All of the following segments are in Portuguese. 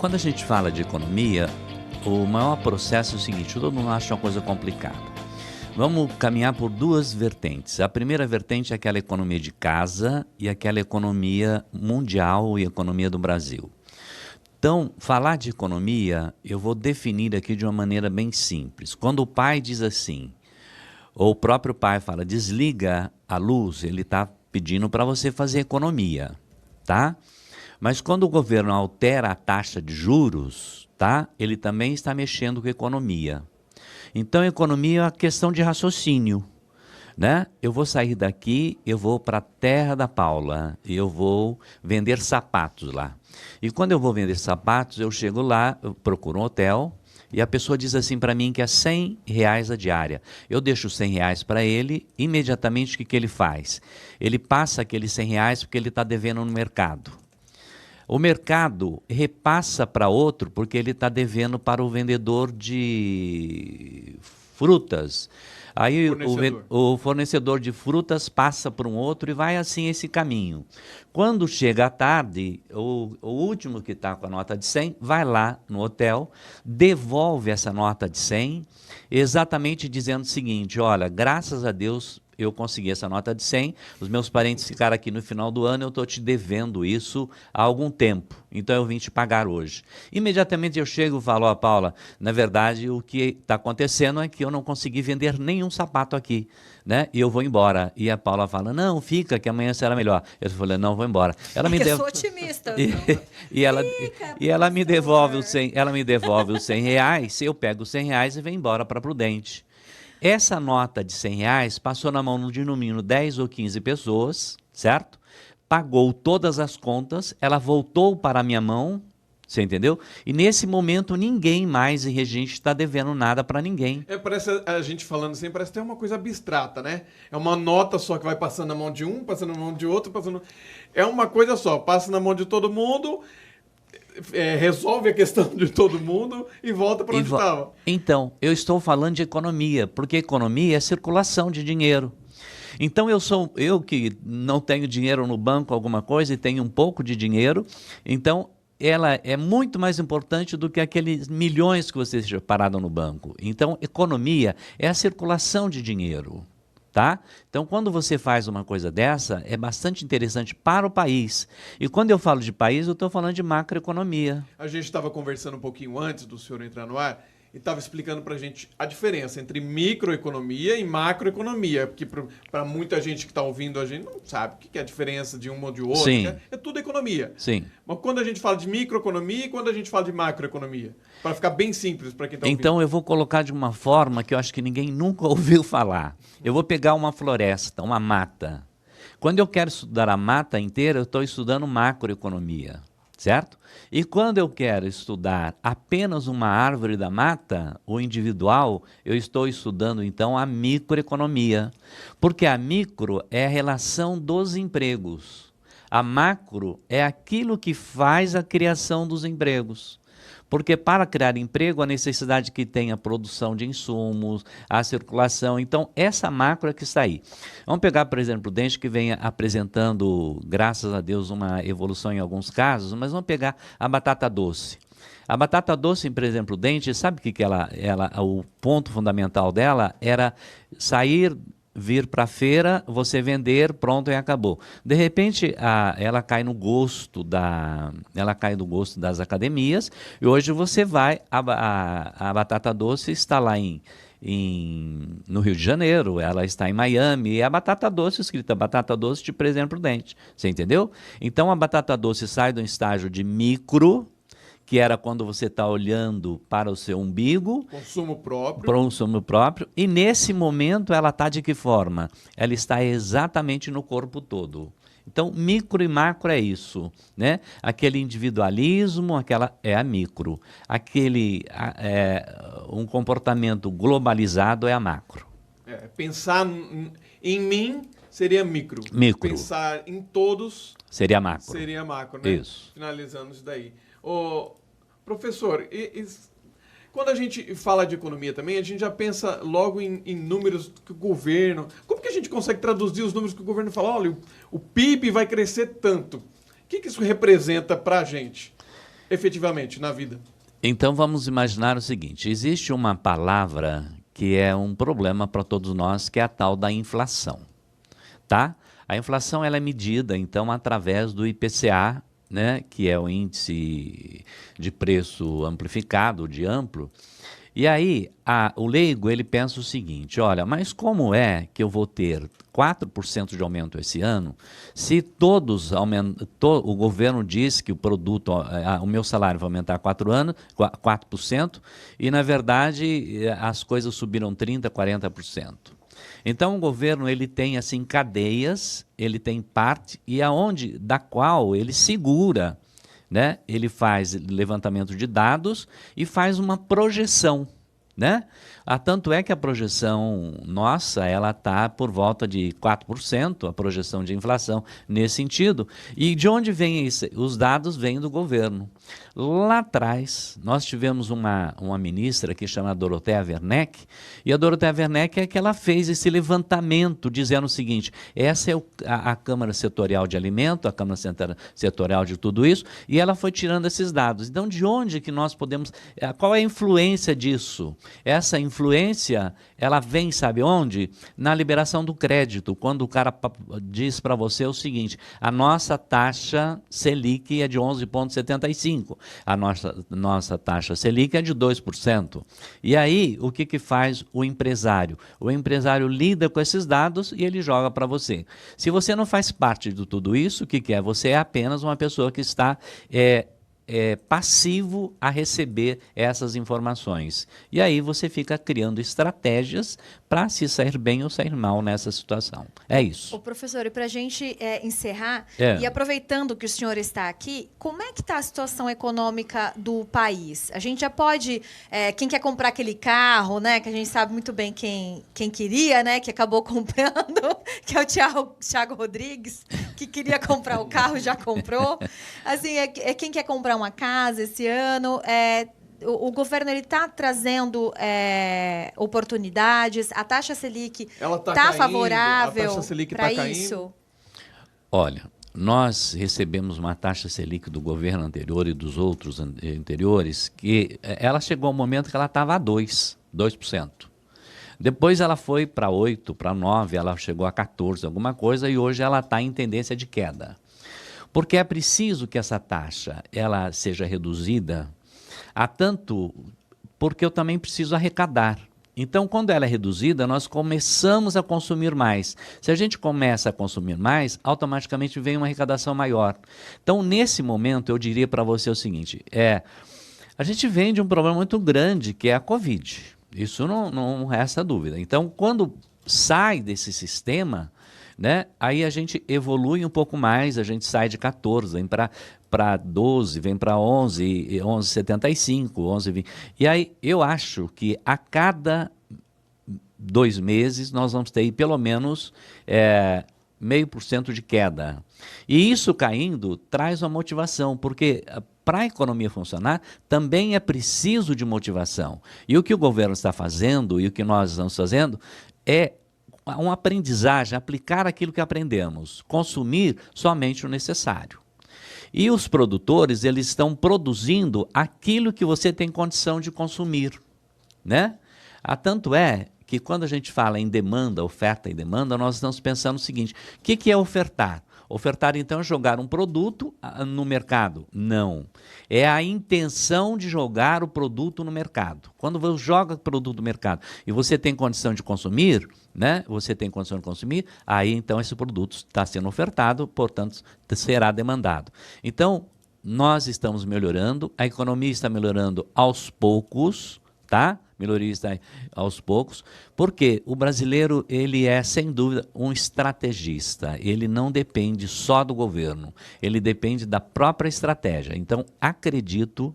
Quando a gente fala de economia, o maior processo é o seguinte: todo mundo acha uma coisa complicada. Vamos caminhar por duas vertentes. A primeira vertente é aquela economia de casa e aquela economia mundial e economia do Brasil. Então, falar de economia, eu vou definir aqui de uma maneira bem simples. Quando o pai diz assim, ou o próprio pai fala, desliga a luz, ele está pedindo para você fazer economia, tá? Mas quando o governo altera a taxa de juros, tá? Ele também está mexendo com a economia. Então, economia é uma questão de raciocínio, né? Eu vou sair daqui, eu vou para a terra da Paula, e eu vou vender sapatos lá. E quando eu vou vender sapatos, eu chego lá, eu procuro um hotel, e a pessoa diz assim para mim que é R$100 a diária. Eu deixo R$100 para ele, imediatamente o que ele faz? Ele passa aqueles R$100 porque ele está devendo no mercado. O mercado repassa para outro porque ele está devendo para o vendedor de frutas. Aí o fornecedor de frutas passa para um outro e vai assim esse caminho. Quando chega à tarde, o último que está com a nota de 100 vai lá no hotel, devolve essa nota de 100, exatamente dizendo o seguinte: olha, graças a Deus eu consegui essa nota de 100, os meus parentes ficaram aqui no final do ano, eu estou te devendo isso há algum tempo, então eu vim te pagar hoje. Imediatamente eu chego e falo, Paula, na verdade o que está acontecendo é que eu não consegui vender nenhum sapato aqui, né? E eu vou embora. E a Paula fala, não, fica, que amanhã será melhor. Eu falei, não, vou embora. Ela me eu sou otimista. E ela me devolve os 100, ela me devolve os R$100, eu pego os R$100 e venho embora para Prudente. Essa nota de R$100 passou na mão de no mínimo 10 ou 15 pessoas, certo? Pagou todas as contas, ela voltou para a minha mão, você entendeu? E nesse momento ninguém mais em Regente está devendo nada para ninguém. Parece a gente falando assim, parece ter uma coisa abstrata, né? É uma nota só que vai passando na mão de um, passando na mão de outro, passando... É uma coisa só, passa na mão de todo mundo... resolve a questão de todo mundo e volta para onde estava. Então, eu estou falando de economia, porque economia é circulação de dinheiro. Então, eu que não tenho dinheiro no banco, alguma coisa, e tenho um pouco de dinheiro, então ela é muito mais importante do que aqueles milhões que vocês pararam no banco. Então, economia é a circulação de dinheiro. Tá? Então, quando você faz uma coisa dessa, é bastante interessante para o país. E quando eu falo de país, eu estou falando de macroeconomia. A gente estava conversando um pouquinho antes do senhor entrar no ar e estava explicando para a gente a diferença entre microeconomia e macroeconomia, porque para muita gente que está ouvindo a gente não sabe o que é a diferença de uma ou de outra. Sim. É tudo economia. Sim. Mas quando a gente fala de microeconomia e quando a gente fala de macroeconomia? Para ficar bem simples para quem está ouvindo. Então eu vou colocar de uma forma que eu acho que ninguém nunca ouviu falar. Eu vou pegar uma floresta, uma mata. Quando eu quero estudar a mata inteira, eu estou estudando macroeconomia, certo? E quando eu quero estudar apenas uma árvore da mata, o individual, eu estou estudando então a microeconomia. Porque a micro é a relação dos empregos. A macro é aquilo que faz a criação dos empregos. Porque para criar emprego, a necessidade que tenha produção de insumos, a circulação. Então, essa macro é que está aí. Vamos pegar, por exemplo, o Prudente, que vem apresentando, graças a Deus, uma evolução em alguns casos, mas vamos pegar a batata doce. A batata doce, por exemplo, Prudente, sabe o que o ponto fundamental dela era vir para a feira, você vender, pronto e acabou. De repente, ela cai no gosto das academias e hoje você vai, a batata doce está lá no Rio de Janeiro, ela está em Miami, e a batata doce, escrita batata doce de Presidente Prudente, você entendeu? Então a batata doce sai do estágio de micro, que era quando você está olhando para o seu umbigo. Consumo próprio. E nesse momento ela está de que forma? Ela está exatamente no corpo todo. Então, micro e macro é isso, né? Aquele individualismo, aquela é a micro. Um comportamento globalizado é a macro. Pensar em mim seria micro. Pensar em todos seria macro. Seria macro, né? Isso. Finalizando isso daí. Professor, quando a gente fala de economia também, a gente já pensa logo em números que o governo... Como que a gente consegue traduzir os números que o governo fala? Olha, o PIB vai crescer tanto. O que isso representa para a gente? efetivamente na vida? Então vamos imaginar o seguinte, existe uma palavra que é um problema para todos nós, que é a tal da inflação, tá? A inflação ela é medida, então, através do IPCA, né, que é o índice de preço amplificado, de amplo. E aí, o leigo, ele pensa o seguinte, olha, mas como é que eu vou ter 4% de aumento esse ano, se o governo diz que o meu salário vai aumentar 4%, e na verdade as coisas subiram 30%, 40%. Então o governo ele tem assim cadeias, ele tem parte da qual ele segura, né? Ele faz levantamento de dados e faz uma projeção, né? Tanto é que a projeção nossa, ela está por volta de 4%, a projeção de inflação nesse sentido. E de onde vem isso? Os dados vêm do governo. Lá atrás, nós tivemos uma ministra que chama Dorothea Werneck, e a Dorothea Werneck é que ela fez esse levantamento dizendo o seguinte, essa é a Câmara Setorial de Alimento, a Câmara Setorial de tudo isso, e ela foi tirando esses dados. Então, de onde que nós podemos... Qual é a influência disso? Essa influência, ela vem, sabe onde? Na liberação do crédito, quando o cara diz para você o seguinte, a nossa taxa Selic é de 11,75%, a nossa taxa Selic é de 2%. E aí, o que faz o empresário? O empresário lida com esses dados e ele joga para você. Se você não faz parte de tudo isso, o que é? Você é apenas uma pessoa que está... passivo a receber essas informações. E aí você fica criando estratégias para se sair bem ou sair mal nessa situação. É isso. Ô, professor, e para a gente encerrar, e aproveitando que o senhor está aqui, como é que está a situação econômica do país? A gente já pode, quem quer comprar aquele carro, né, que a gente sabe muito bem quem queria, né, que acabou comprando, que é o Thiago Rodrigues, que queria comprar o carro, já comprou. Assim, quem quer comprar uma casa esse ano, o governo está trazendo oportunidades, a taxa Selic está favorável para isso? Olha, nós recebemos uma taxa Selic do governo anterior e dos outros anteriores, que ela chegou ao momento que ela estava a 2%. Depois ela foi para 8%, para 9%, ela chegou a 14%, alguma coisa, e hoje ela está em tendência de queda. Porque é preciso que essa taxa ela seja reduzida, porque eu também preciso arrecadar. Então, quando ela é reduzida, nós começamos a consumir mais. Se a gente começa a consumir mais, automaticamente vem uma arrecadação maior. Então, nesse momento, eu diria para você o seguinte, a gente vem de um problema muito grande, que é a Covid. Isso não resta dúvida. Então, quando sai desse sistema, né, aí a gente evolui um pouco mais, a gente sai de 14, vem para 12, vem para 11, 11,75, 11,20. E aí eu acho que a cada 2 meses nós vamos ter pelo menos 0,5% de queda. E isso caindo traz uma motivação, porque para a economia funcionar também é preciso de motivação. E o que o governo está fazendo e o que nós estamos fazendo é uma aprendizagem, aplicar aquilo que aprendemos, consumir somente o necessário. E os produtores, eles estão produzindo aquilo que você tem condição de consumir, né? Tanto é que quando a gente fala em demanda, oferta e demanda, nós estamos pensando o seguinte, o que é ofertar? Ofertar, então, é jogar um produto no mercado? Não. É a intenção de jogar o produto no mercado. Quando você joga o produto no mercado e você tem condição de consumir, né? Você tem condição de consumir, aí então esse produto está sendo ofertado, portanto, será demandado. Então, nós estamos melhorando, a economia está melhorando aos poucos, tá? Melhoria está aos poucos, porque o brasileiro, ele é, sem dúvida, um estrategista. Ele não depende só do governo, ele depende da própria estratégia. Então, acredito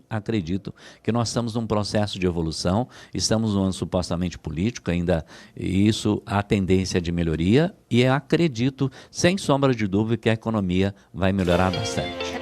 que nós estamos num processo de evolução, estamos num ano supostamente político, ainda isso, a tendência de melhoria, e eu acredito, sem sombra de dúvida, que a economia vai melhorar bastante.